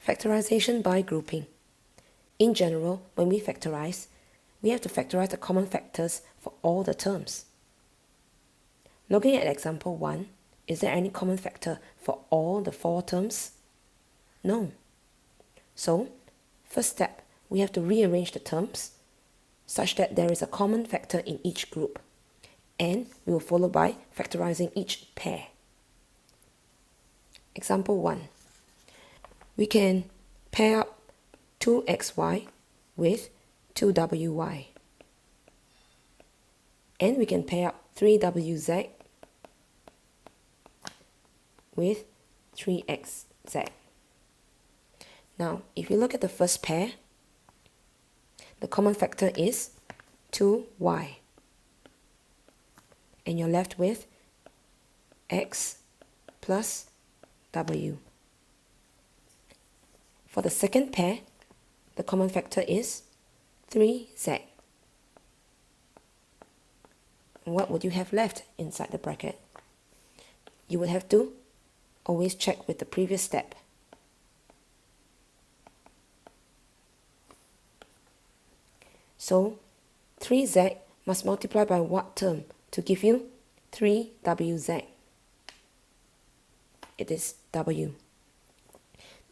Factorization by grouping. In general, when we factorize, we have to factorize the common factors for all the terms. Looking at example 1, is there any common factor for all the 4 terms? No. So, first step, we have to rearrange the terms such that there is a common factor in each group, and we will follow by factorizing each pair. Example 1. We can pair up 2xy with 2wy, and we can pair up 3wz with 3xz. Now, if you look at the first pair, the common factor is 2y, and you're left with x plus w. For the second pair, the common factor is 3z. And what would you have left inside the bracket? You would have to always check with the previous step. So 3z must multiply by what term to give you 3wz? It is w.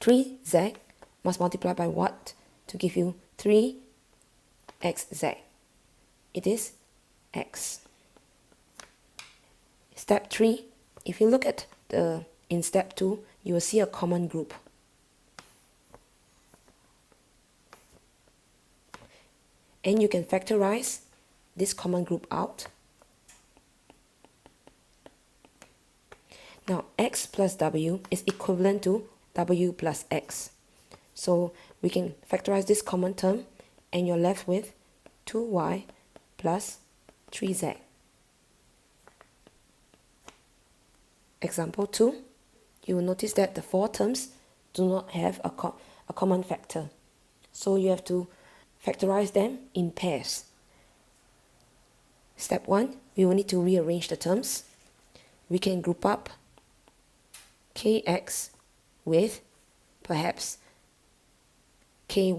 3z must multiply by what to give you 3xz? It is x. Step 3, if you look at in step 2, you will see a common group. And you can factorize this common group out. Now, x plus w is equivalent to w plus x. So we can factorize this common term, and you're left with 2y plus 3z. Example 2, you will notice that the 4 terms do not have a common factor. So you have to factorize them in pairs. Step 1, we will need to rearrange the terms. We can group up kx with perhaps ky.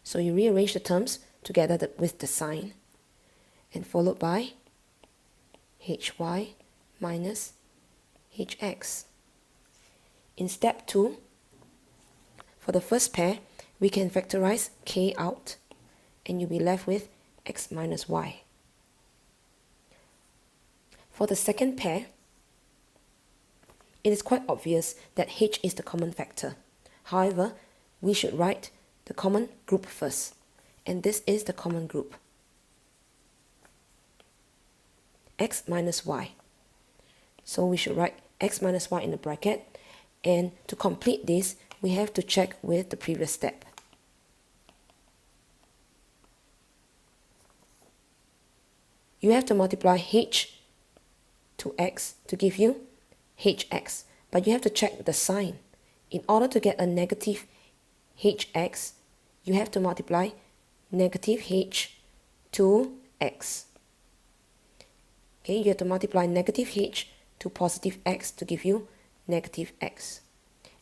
So you rearrange the terms together with the sign, and followed by hy minus hx. In step 2, for the first pair, we can factorize k out, and you'll be left with x minus y. For the second pair, it is quite obvious that h is the common factor. However, we should write the common group first, and this is the common group. X minus y. So we should write x minus y in the bracket, and to complete this, we have to check with the previous step. You have to multiply h to x to give you hx, but you have to check the sign. In order to get a negative hx, you have to multiply negative h to x. Okay, you have to multiply negative h to positive x to give you negative x.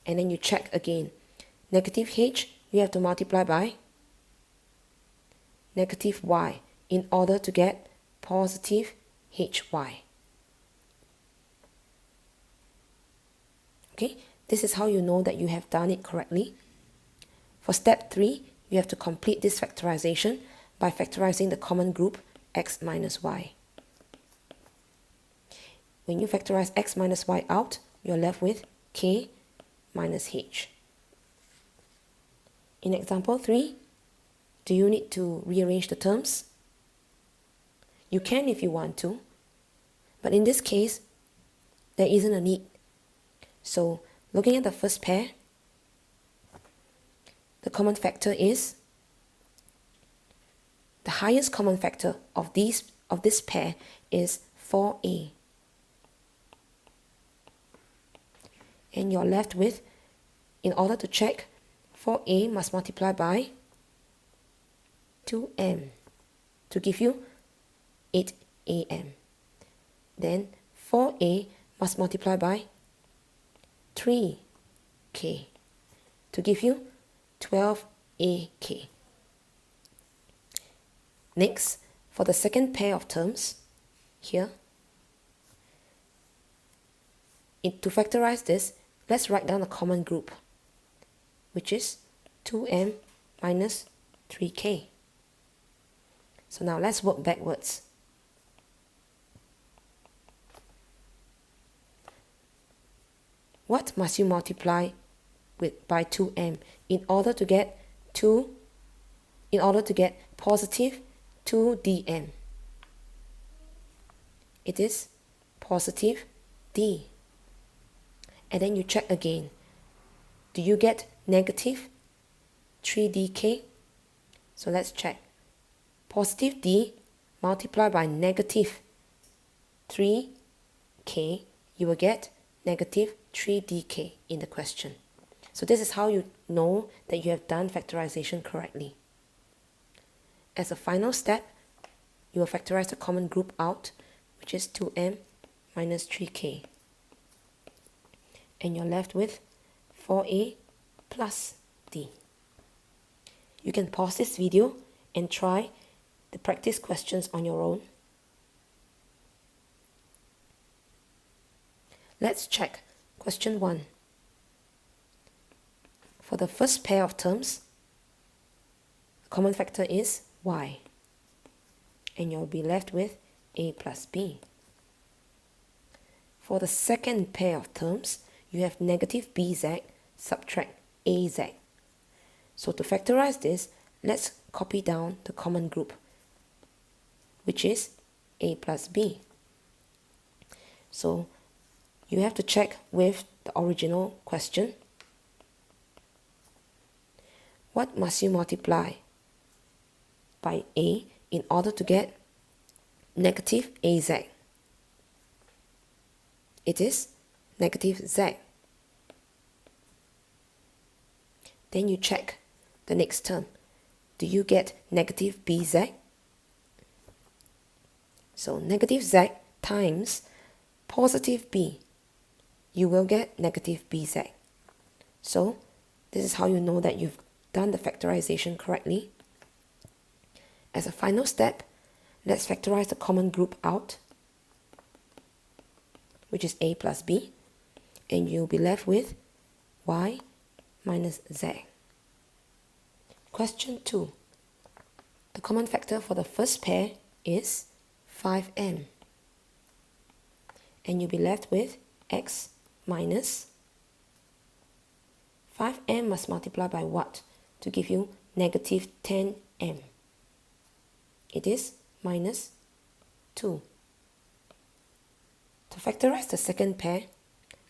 And then you check again. Negative h, you have to multiply by negative y in order to get positive hy. Okay, this is how you know that you have done it correctly. For step 3, you have to complete this factorization by factorizing the common group x minus y. When you factorize x minus y out, you're left with k minus h. In example 3, do you need to rearrange the terms? You can if you want to, but in this case, there isn't a need. So, looking at the first pair, the common factor is the highest common factor of this pair is 4a. And you're left with, in order to check, 4a must multiply by 2m to give you 8am. Then 4a must multiply by 3k to give you 12ak. Next, for the second pair of terms here, to factorize this, let's write down a common group, which is 2m minus 3k. So now let's work backwards. What must you multiply by 2m in order to get positive 2dm? It is positive d. And then you check again. Do you get negative 3dk? So let's check. Positive d multiplied by negative 3k, you will get negative 3dk in the question. So this is how you know that you have done factorization correctly. As a final step, you will factorize the common group out, which is 2m minus 3k. And you're left with 4a plus d. You can pause this video and try the practice questions on your own. Let's check question 1. For the first pair of terms, the common factor is y, and you'll be left with a plus b. For the second pair of terms, you have negative bz subtract az. So to factorize this, let's copy down the common group, which is a plus b. So you have to check with the original question. What must you multiply by a in order to get negative az? It is negative z. Then you check the next term. Do you get negative bz? So negative z times positive b, you will get negative bz. So this is how you know that you've done the factorization correctly. As a final step, let's factorize the common group out, which is a plus b, and you'll be left with y minus z. Question 2. The common factor for the first pair is 5m, and you'll be left with x minus 5m must multiply by what to give you negative 10m? It is minus 2. To factorize the second pair,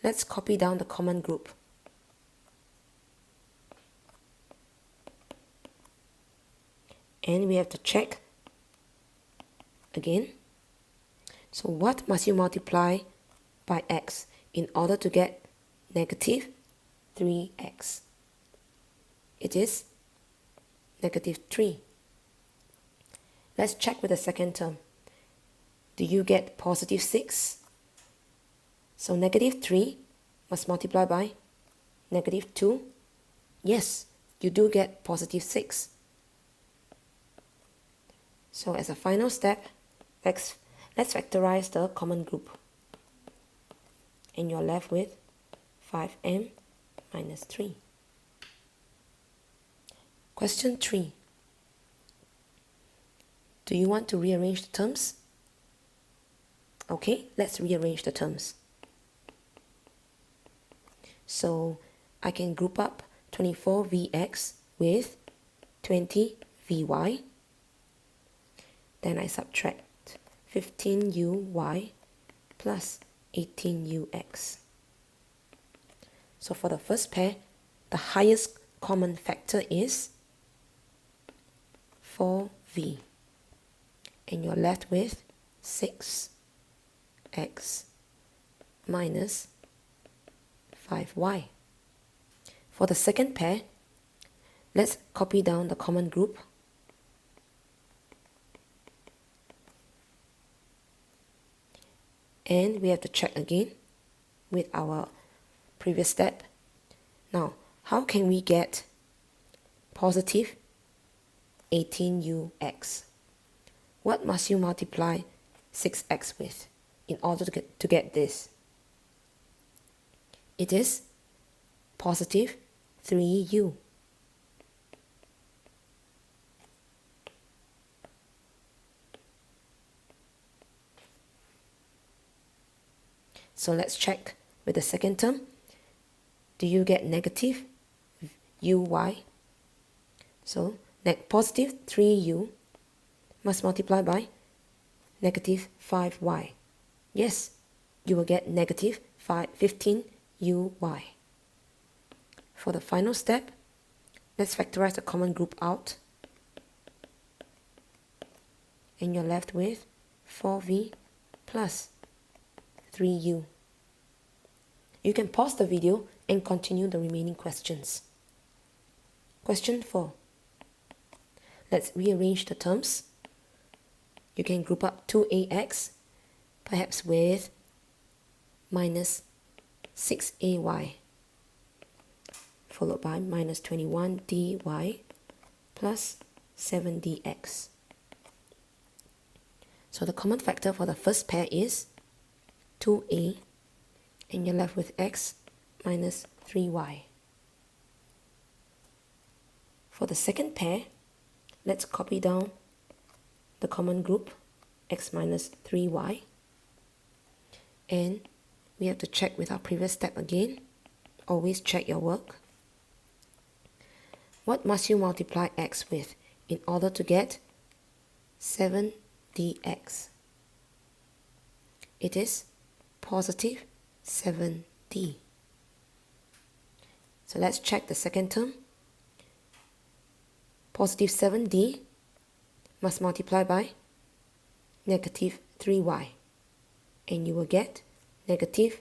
let's copy down the common group. And we have to check again. So what must you multiply by x in order to get negative 3x? It is negative 3. Let's check with the second term. Do you get positive 6? So negative 3 must multiply by negative 2. Yes, you do get positive 6. So as a final step, let's factorize the common group. And you're left with 5m minus 3. Question 3. Do you want to rearrange the terms? Okay, let's rearrange the terms. So I can group up 24vx with 20vy. Then I subtract 15uy plus 18ux. So for the first pair, the highest common factor is 4v. And you're left with 6x minus 5y. For the second pair, let's copy down the common group. And we have to check again with our previous step. Now, how can we get positive 18ux? What must you multiply 6x with in order to get this? It is positive 3u. So let's check with the second term. Do you get negative uy? So positive 3u must multiply by negative 5y. Yes, you will get negative 15uy. For the final step, let's factorize the common group out. And you're left with 4v plus 3u. You can pause the video and continue the remaining questions. Question 4. Let's rearrange the terms. You can group up 2ax, perhaps with minus 6ay, followed by minus 21dy plus 7dx. So the common factor for the first pair is 2a, and you're left with x minus 3y. For the second pair, let's copy down the common group, x minus 3y. And we have to check with our previous step again. Always check your work. What must you multiply x with in order to get 7dx? It is positive 7d. So let's check the second term. Positive 7d must multiply by negative 3y, and you will get negative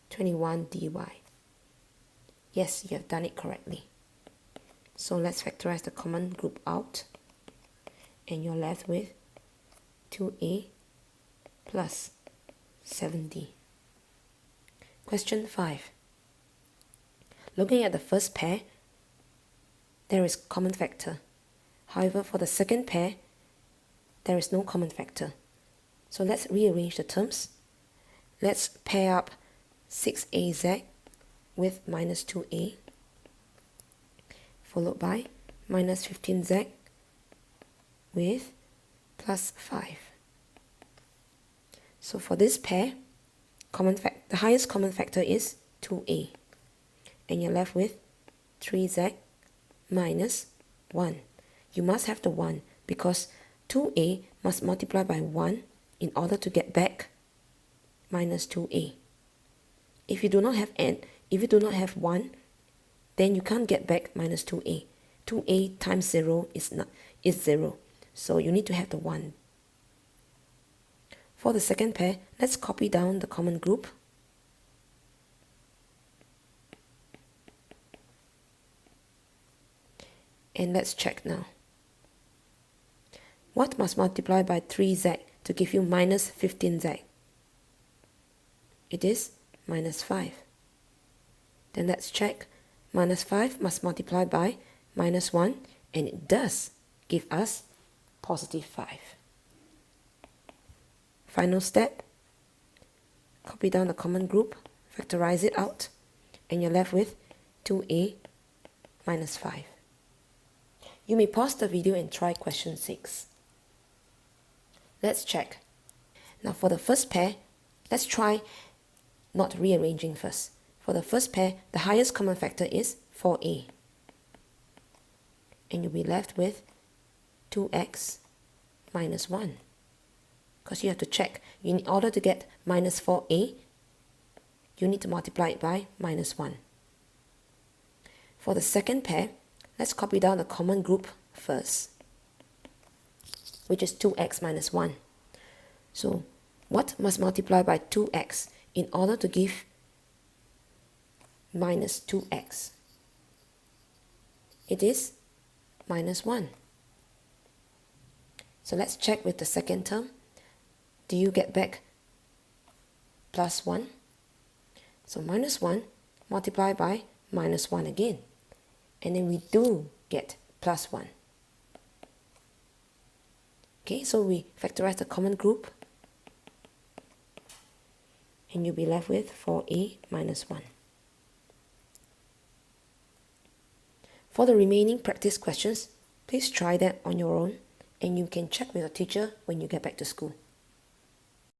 21dy. Yes, you have done it correctly. So let's factorize the common group out, and you're left with 2a plus 7d. Question 5. Looking at the first pair, there is common factor. However, for the second pair, there is no common factor. So let's rearrange the terms. Let's pair up 6az with minus 2a, followed by minus 15z with plus 5. So for this pair, the highest common factor is 2a, and you're left with 3z minus 1. You must have the 1 because 2a must multiply by 1 in order to get back minus 2a. If you do not have 1, then you can't get back minus 2a. 2a times 0 is 0. So you need to have the 1. For the second pair, let's copy down the common group. And let's check now. What must multiply by 3z to give you minus 15z? It is minus 5. Then let's check. Minus 5 must multiply by minus 1, and it does give us positive 5. Final step. Copy down the common group, factorize it out, and you're left with 2a minus 5. You may pause the video and try question 6. Let's check. Now for the first pair, let's try not rearranging first. For the first pair, the highest common factor is 4a. And you'll be left with 2x minus 1. Because you have to check. In order to get minus 4a, you need to multiply it by minus 1. For the second pair, let's copy down the common group first, which is 2x minus 1. So what must multiply by 2x in order to give minus 2x? It is minus 1. So let's check with the second term. Do you get back plus 1? So minus 1 multiplied by minus 1 again. And then we do get plus 1. Okay, so we factorize the common group. And you'll be left with 4a minus 1. For the remaining practice questions, please try that on your own and you can check with your teacher when you get back to school.